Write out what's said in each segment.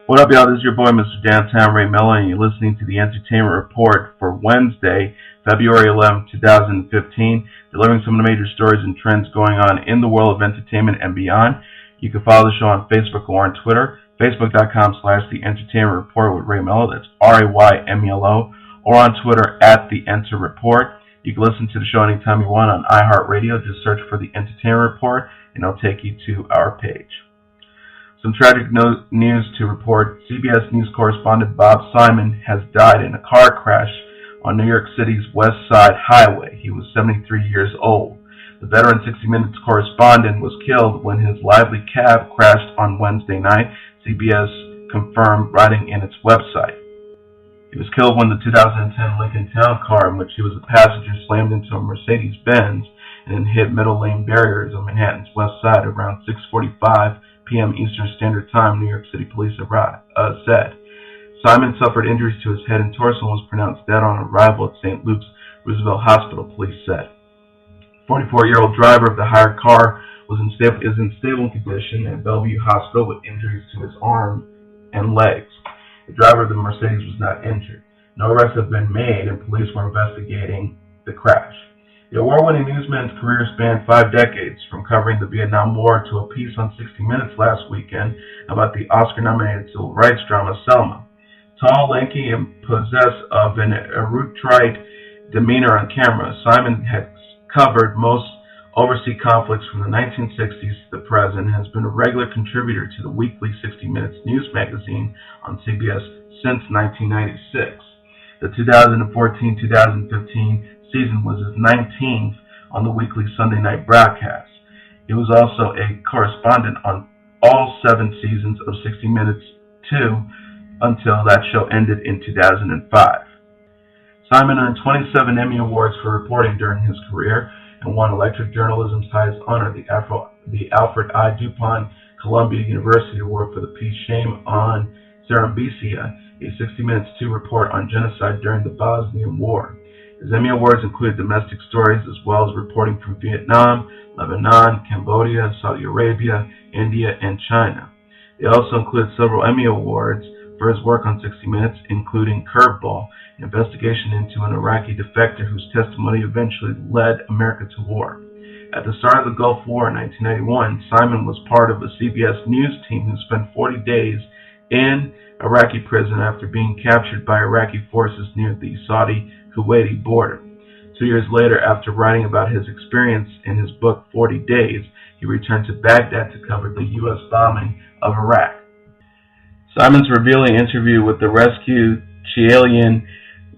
What up, y'all? This is your boy, Mr. Downtown Ray Melo, and you're listening to the Entertainment Report for Wednesday, February 11, 2015, delivering some of the major stories and trends going on in the world of entertainment and beyond. You can follow the show on Facebook or on Twitter, facebook.com/The Entertainment Report with Ray Melo, that's RAYMELO, or on Twitter @The Enter Report. You can listen to the show anytime you want on iHeartRadio. Just search for The Entertainment Report, and it'll take you to our page. Some tragic news to report. CBS News correspondent Bob Simon has died in a car crash on New York City's West Side Highway. He was 73 years old. The veteran 60 Minutes correspondent was killed when his lively cab crashed on Wednesday night, CBS confirmed, writing in its website. He was killed when the 2010 Lincoln Town car in which he was a passenger slammed into a Mercedes-Benz and hit middle lane barriers on Manhattan's West Side around 6:45 p.m. Eastern Standard Time, New York City police said. Simon suffered injuries to his head and torso and was pronounced dead on arrival at St. Luke's Roosevelt Hospital, police said. The 44-year-old driver of the hired car is in stable condition at Bellevue Hospital with injuries to his arm and legs. The driver of the Mercedes was not injured. No arrests have been made, and police were investigating the crash. The award-winning newsman's career spanned 5 decades, from covering the Vietnam War to a piece on 60 Minutes last weekend about the Oscar-nominated civil rights drama Selma. Tall, lanky, and possessed of an erudite demeanor on camera, Simon has covered most overseas conflicts from the 1960s to the present and has been a regular contributor to the weekly 60 Minutes news magazine on CBS since 1996. The 2014-2015 season was his 19th on the weekly Sunday night broadcast. He was also a correspondent on all 7 seasons of 60 Minutes too, until that show ended in 2005. Simon earned 27 Emmy Awards for reporting during his career and won electric journalism's highest honor, the Alfred I. DuPont Columbia University Award for the piece Shame on Cerebencia, a 60 Minutes 2 report on genocide during the Bosnian War. His Emmy Awards include domestic stories as well as reporting from Vietnam, Lebanon, Cambodia, Saudi Arabia, India, and China. They also include several Emmy Awards for his work on 60 Minutes, including Curveball, an investigation into an Iraqi defector whose testimony eventually led America to war. At the start of the Gulf War in 1991, Simon was part of a CBS News team who spent 40 days in Iraqi prison after being captured by Iraqi forces near the Saudi-Kuwaiti border. 2 years later, after writing about his experience in his book 40 Days, he returned to Baghdad to cover the U.S. bombing of Iraq. Simon's revealing interview with the rescued Chilean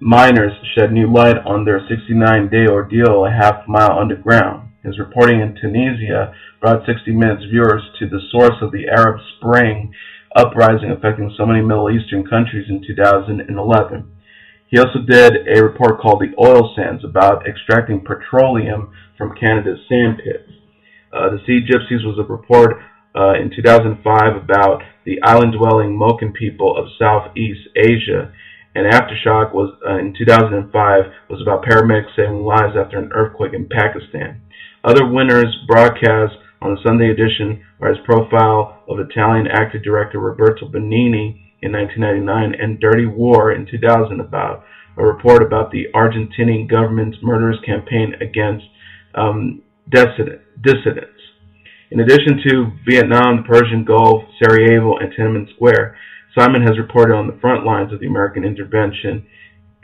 miners shed new light on their 69-day ordeal a half-mile underground. His reporting in Tunisia brought 60 Minutes viewers to the source of the Arab Spring uprising affecting so many Middle Eastern countries in 2011. He also did a report called The Oil Sands about extracting petroleum from Canada's sand pits. The Sea Gypsies was a report in 2005 about the island-dwelling Moken people of Southeast Asia, and Aftershock was in 2005 was about paramedics saving lives after an earthquake in Pakistan. Other winners broadcast on the Sunday edition are his profile of Italian actor-director Roberto Benigni in 1999 and Dirty War in 2000, about a report about the Argentinian government's murderous campaign against dissidents. In addition to Vietnam, the Persian Gulf, Sarajevo, and Tiananmen Square, Simon has reported on the front lines of the American intervention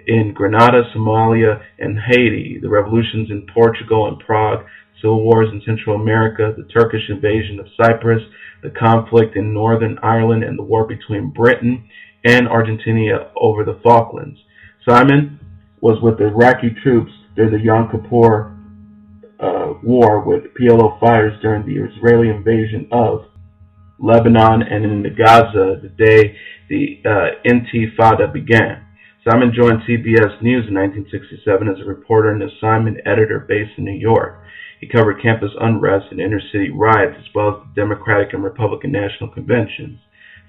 in Grenada, Somalia, and Haiti, the revolutions in Portugal and Prague, civil wars in Central America, the Turkish invasion of Cyprus, the conflict in Northern Ireland, and the war between Britain and Argentina over the Falklands. Simon was with the Iraqi troops during the Yom Kippur war with PLO fighters during the Israeli invasion of Lebanon and in Gaza the day the Intifada began. Simon joined CBS News in 1967 as a reporter and assignment editor based in New York. He covered campus unrest and inner-city riots as well as the Democratic and Republican national conventions.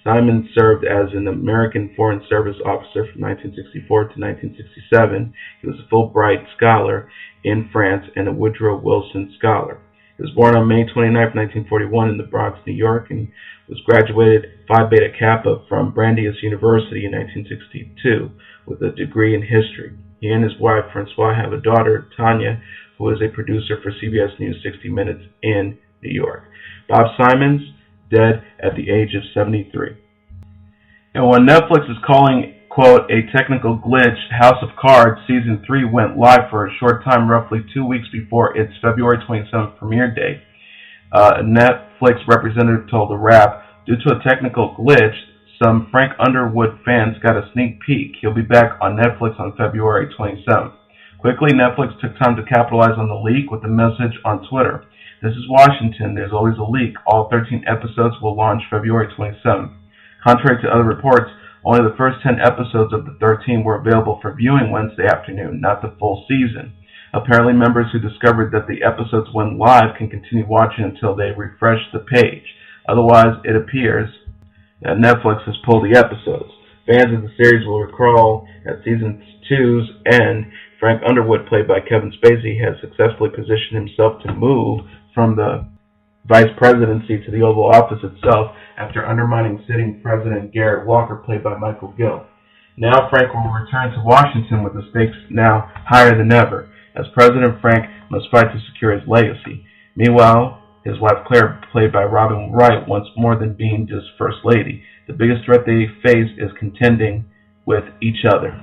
Simon served as an American Foreign Service officer from 1964 to 1967. He was a Fulbright Scholar in France and a Woodrow Wilson Scholar. He was born on May 29, 1941 in the Bronx, New York, and was graduated Phi Beta Kappa from Brandeis University in 1962 with a degree in history. He and his wife, Francois, have a daughter, Tanya, who is a producer for CBS News 60 Minutes in New York. Bob Simons, dead at the age of 73. And when Netflix is calling, quote, a technical glitch, House of Cards Season 3 went live for a short time, roughly 2 weeks before its February 27th premiere date. A Netflix representative told The Wrap, due to a technical glitch, some Frank Underwood fans got a sneak peek. He'll be back on Netflix on February 27th. Quickly, Netflix took time to capitalize on the leak with a message on Twitter. This is Washington. There's always a leak. All 13 episodes will launch February 27th. Contrary to other reports, only the first 10 episodes of the 13 were available for viewing Wednesday afternoon, not the full season. Apparently, members who discovered that the episodes went live can continue watching until they refresh the page. Otherwise, it appears that Netflix has pulled the episodes. Fans of the series will recall at Season 2's end, Frank Underwood, played by Kevin Spacey, has successfully positioned himself to move from the vice presidency to the Oval Office itself after undermining sitting President Garrett Walker, played by Michael Gill. Now Frank will return to Washington with the stakes now higher than ever. As president, Frank must fight to secure his legacy. Meanwhile, his wife Claire, played by Robin Wright, wants more than being just First Lady. The biggest threat they face is contending with each other.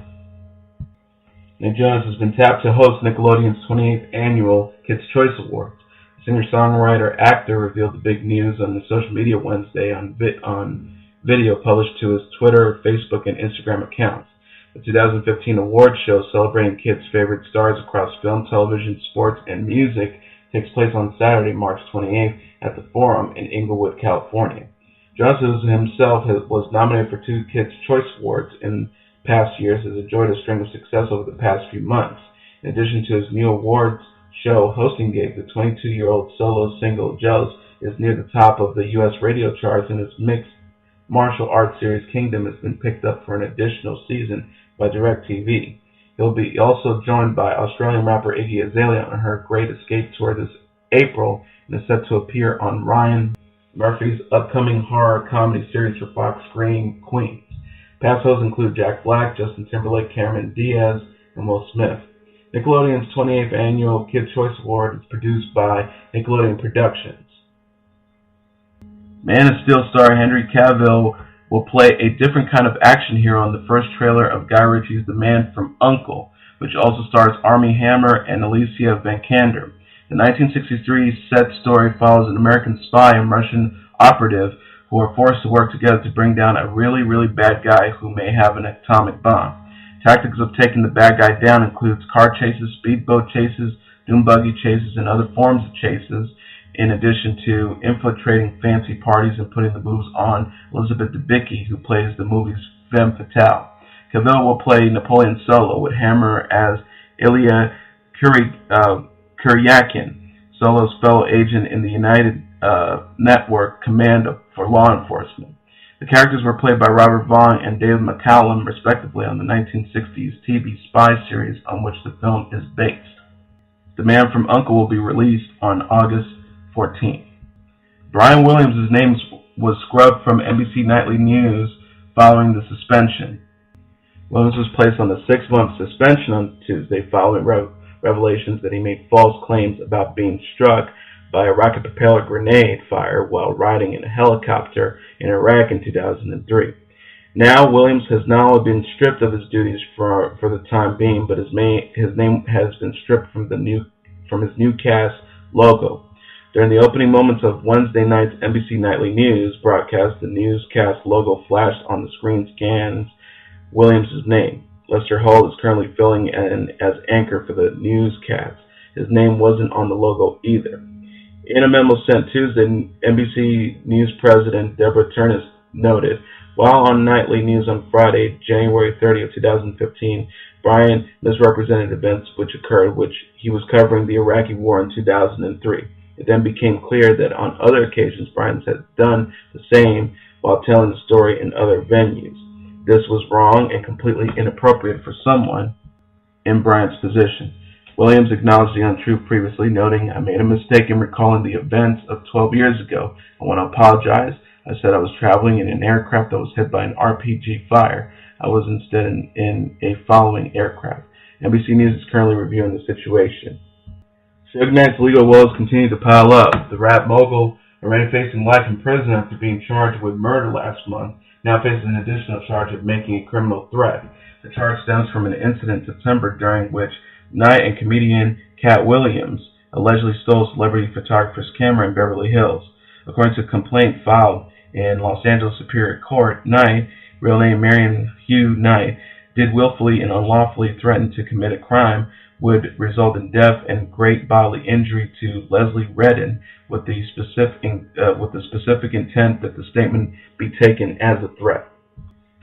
Nick Jonas has been tapped to host Nickelodeon's 28th annual Kids Choice Awards. The singer-songwriter-actor revealed the big news on the social media Wednesday on video published to his Twitter, Facebook, and Instagram accounts. The 2015 awards show celebrating kids' favorite stars across film, television, sports, and music takes place on Saturday, March 28th at the Forum in Inglewood, California. Jonas himself was nominated for 2 Kids' Choice Awards in past years has enjoyed a string of success over the past few months. In addition to his new awards show hosting gig, the 22-year-old solo single Jealous is near the top of the U.S. radio charts, and his mixed martial arts series Kingdom has been picked up for an additional season by DirecTV. He'll be also joined by Australian rapper Iggy Azalea on her Great Escape tour this April and is set to appear on Ryan Murphy's upcoming horror comedy series for Fox Screen Queens. Past hosts include Jack Black, Justin Timberlake, Cameron Diaz, and Will Smith. Nickelodeon's 28th annual Kids' Choice Award is produced by Nickelodeon Productions. Man of Steel star Henry Cavill will play a different kind of action hero in the first trailer of Guy Ritchie's The Man from U.N.C.L.E., which also stars Armie Hammer and Alicia Vikander. The 1963 set story follows an American spy and Russian operative who are forced to work together to bring down a really, really bad guy who may have an atomic bomb. Tactics of taking the bad guy down includes car chases, speedboat chases, dune buggy chases, and other forms of chases, in addition to infiltrating fancy parties and putting the moves on Elizabeth Debicki, who plays the movie's femme fatale. Cavill will play Napoleon Solo, with Hammer as Ilya Kuryakin, Solo's fellow agent in the United Network Command for Law Enforcement. The characters were played by Robert Vaughn and David McCallum, respectively, on the 1960s TV spy series on which the film is based. The Man from U.N.C.L.E. will be released on August 14th. Brian Williams' name was scrubbed from NBC Nightly News following the suspension. Williams was placed on a 6-month suspension on Tuesday following revelations that he made false claims about being struck by a rocket propeller grenade fire while riding in a helicopter in Iraq in 2003. Now, Williams has not only been stripped of his duties for the time being, but his name has been stripped from his new cast logo. During the opening moments of Wednesday night's NBC Nightly News broadcast, the newscast logo flashed on the screen scans Williams' name. Lester Hull is currently filling in as anchor for the newscast. His name wasn't on the logo either. In a memo sent Tuesday, NBC News President Deborah Turnus noted, while on Nightly News on Friday, January 30, 2015, Brian misrepresented events which occurred, which he was covering the Iraqi war in 2003. It then became clear that on other occasions, Brian had done the same while telling the story in other venues. This was wrong and completely inappropriate for someone in Brian's position. Williams acknowledged the untruth previously, noting, "I made a mistake in recalling the events of 12 years ago. I want to apologize. I said I was traveling in an aircraft that was hit by an RPG fire. I was instead in a following aircraft." NBC News is currently reviewing the situation. Suge Knight's legal woes continue to pile up. The rap mogul, already facing life in prison after being charged with murder last month, now faces an additional charge of making a criminal threat. The charge stems from an incident in September during which Knight and comedian Cat Williams allegedly stole a celebrity photographer's camera in Beverly Hills. According to a complaint filed in Los Angeles Superior Court, Knight, real name Marion Hugh Knight, did willfully and unlawfully threaten to commit a crime would result in death and great bodily injury to Leslie Redden, with the specific intent that the statement be taken as a threat.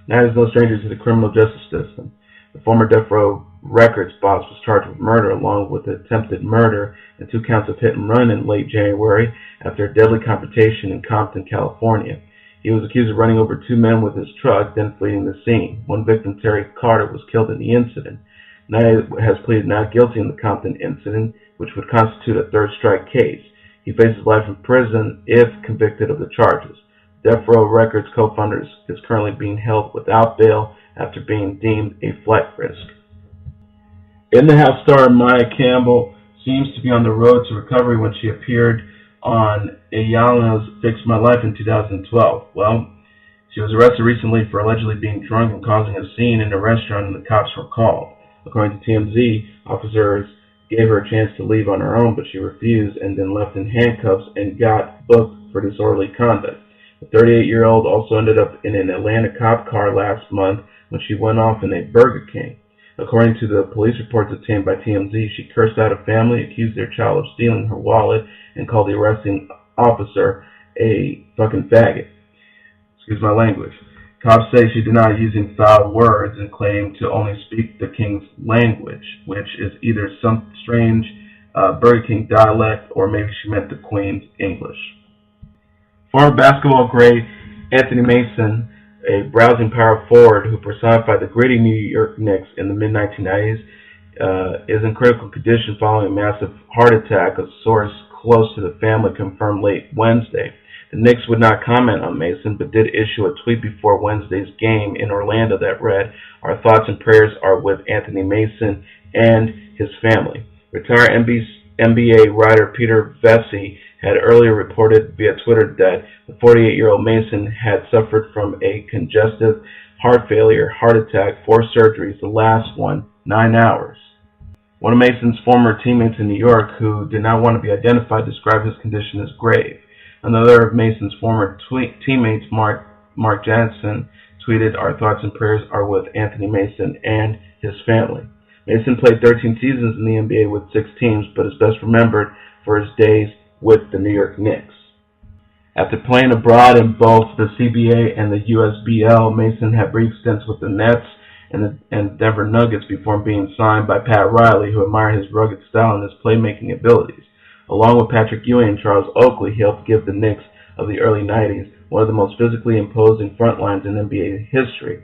Knight is no stranger to the criminal justice system. The former Death Row Records boss was charged with murder along with attempted murder and 2 counts of hit and run in late January after a deadly confrontation in Compton, California. He was accused of running over 2 men with his truck, then fleeing the scene. One victim, Terry Carter, was killed in the incident. Knight has pleaded not guilty in the Compton incident, which would constitute a third strike case. He faces life in prison if convicted of the charges. Death Row Records co-founder is currently being held without bail after being deemed a flight risk. In-the-house star Maia Campbell seems to be on the road to recovery when she appeared on Ayala's Fix My Life in 2012. Well, she was arrested recently for allegedly being drunk and causing a scene in a restaurant, and the cops were called. According to TMZ, officers gave her a chance to leave on her own, but she refused and then left in handcuffs and got booked for disorderly conduct. The 38-year-old also ended up in an Atlanta cop car last month when she went off in a Burger King. According to the police reports obtained by TMZ, she cursed out a family, accused their child of stealing her wallet, and called the arresting officer a fucking faggot. Excuse my language. Cops say she denied using foul words and claimed to only speak the King's language, which is either some strange Burger King dialect or maybe she meant the Queen's English. Former basketball great Anthony Mason, a browsing power forward who personified the gritty New York Knicks in the mid-1990s, is in critical condition following a massive heart attack, a source close to the family confirmed late Wednesday. The Knicks would not comment on Mason, but did issue a tweet before Wednesday's game in Orlando that read, "Our thoughts and prayers are with Anthony Mason and his family." Retired NBA writer Peter Vesey had earlier reported via Twitter that the 48-year-old Mason had suffered from a congestive heart failure heart attack, 4 surgeries, the last one 9 hours. One of Mason's former teammates in New York, who did not want to be identified, described his condition as grave. Another of Mason's former teammates, Mark Jansen, tweeted, "Our thoughts and prayers are with Anthony Mason and his family." Mason played 13 seasons in the NBA with 6 teams, but is best remembered for his days with the New York Knicks. After playing abroad in both the CBA and the USBL, Mason had brief stints with the Nets and the Denver Nuggets before being signed by Pat Riley, who admired his rugged style and his playmaking abilities. Along with Patrick Ewing and Charles Oakley, he helped give the Knicks of the early 90s one of the most physically imposing front lines in NBA history.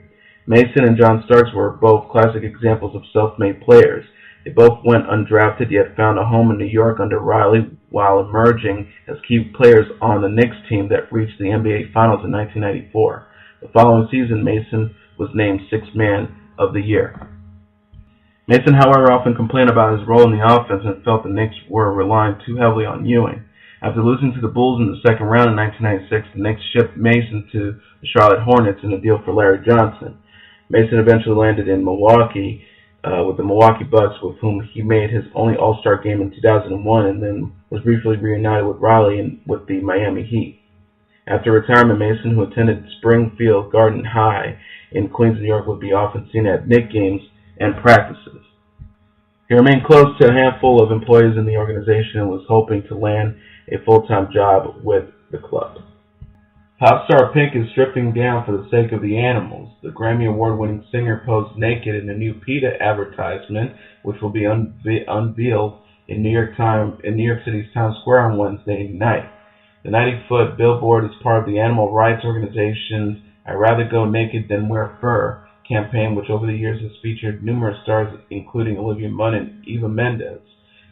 Mason and John Starks were both classic examples of self-made players. They both went undrafted, yet found a home in New York under Riley while emerging as key players on the Knicks team that reached the NBA Finals in 1994. The following season, Mason was named Sixth Man of the Year. Mason, however, often complained about his role in the offense and felt the Knicks were relying too heavily on Ewing. After losing to the Bulls in the second round in 1996, the Knicks shipped Mason to the Charlotte Hornets in a deal for Larry Johnson. Mason eventually landed in Milwaukee with the Milwaukee Bucks, with whom he made his only All-Star game in 2001, and then was briefly reunited with Riley and with the Miami Heat. After retirement, Mason, who attended Springfield Garden High in Queens, New York, would be often seen at Knicks games and practices. He remained close to a handful of employees in the organization and was hoping to land a full-time job with the club. Pop star Pink is stripping down for the sake of the animals. The Grammy Award-winning singer posed naked in a new PETA advertisement, which will be unveiled in New York City's Times Square on Wednesday night. The 90-foot billboard is part of the animal rights organization's "I'd Rather Go Naked Than Wear Fur" campaign, which over the years has featured numerous stars, including Olivia Munn and Eva Mendes.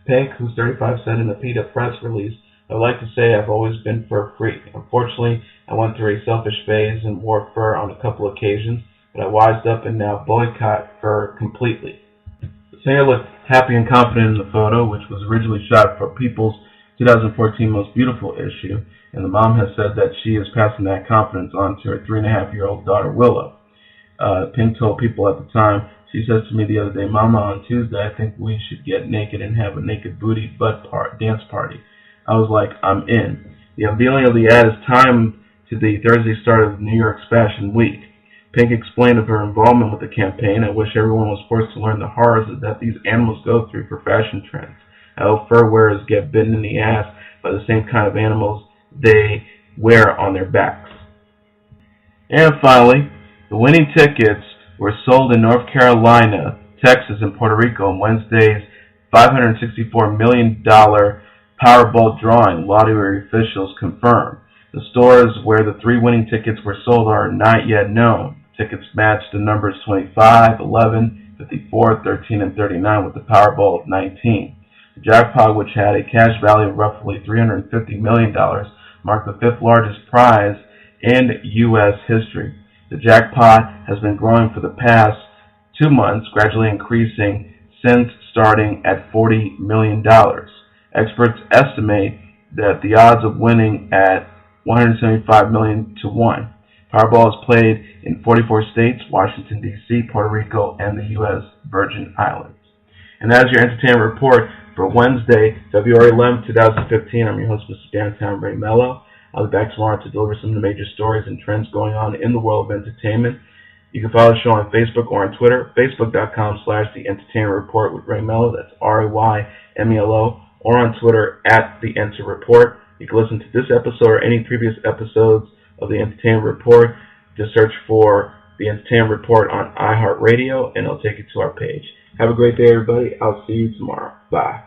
Pink, who's 35, said in a PETA press release, "I would like to say I've always been fur freak. Unfortunately, I went through a selfish phase and wore fur on a couple occasions, but I wised up and now boycott fur completely." The singer looked happy and confident in the photo, which was originally shot for People's 2014 Most Beautiful issue, and the mom has said that she is passing that confidence on to her 3.5-year-old daughter, Willow. Pink told People at the time, "She says to me the other day, 'Mama, on Tuesday I think we should get naked and have a naked booty butt dance party.' I was like, I'm in." The unveiling of the ad is timed to the Thursday start of New York's Fashion Week. Pink explained of her involvement with the campaign, "I wish everyone was forced to learn the horrors that these animals go through for fashion trends. I hope fur wearers get bitten in the ass by the same kind of animals they wear on their backs." And finally, the winning tickets were sold in North Carolina, Texas, and Puerto Rico on Wednesday's $564 million Powerball drawing, lottery officials confirmed. The stores where the 3 winning tickets were sold are not yet known. Tickets matched the numbers 25, 11, 54, 13, and 39 with the Powerball of 19. The jackpot, which had a cash value of roughly $350 million, marked the 5th largest prize in U.S. history. The jackpot has been growing for the past 2 months, gradually increasing since starting at $40 million. Experts estimate that the odds of winning at 175 million to 1. Powerball is played in 44 states, Washington, D.C., Puerto Rico, and the U.S. Virgin Islands. And that is your entertainment report for Wednesday, February 11, 2015. I'm your host, Mr. Downtown Ray Melo. I'll be back tomorrow to deliver some of the major stories and trends going on in the world of entertainment. You can follow the show on Facebook or on Twitter, facebook.com/The Entertainment Report with Ray Melo. That's RAYMELO. Or on Twitter @The Enter Report. You can listen to this episode or any previous episodes of The Entertainment Report. Just search for The Entertainment Report on iHeartRadio, and it'll take you to our page. Have a great day, everybody. I'll see you tomorrow. Bye.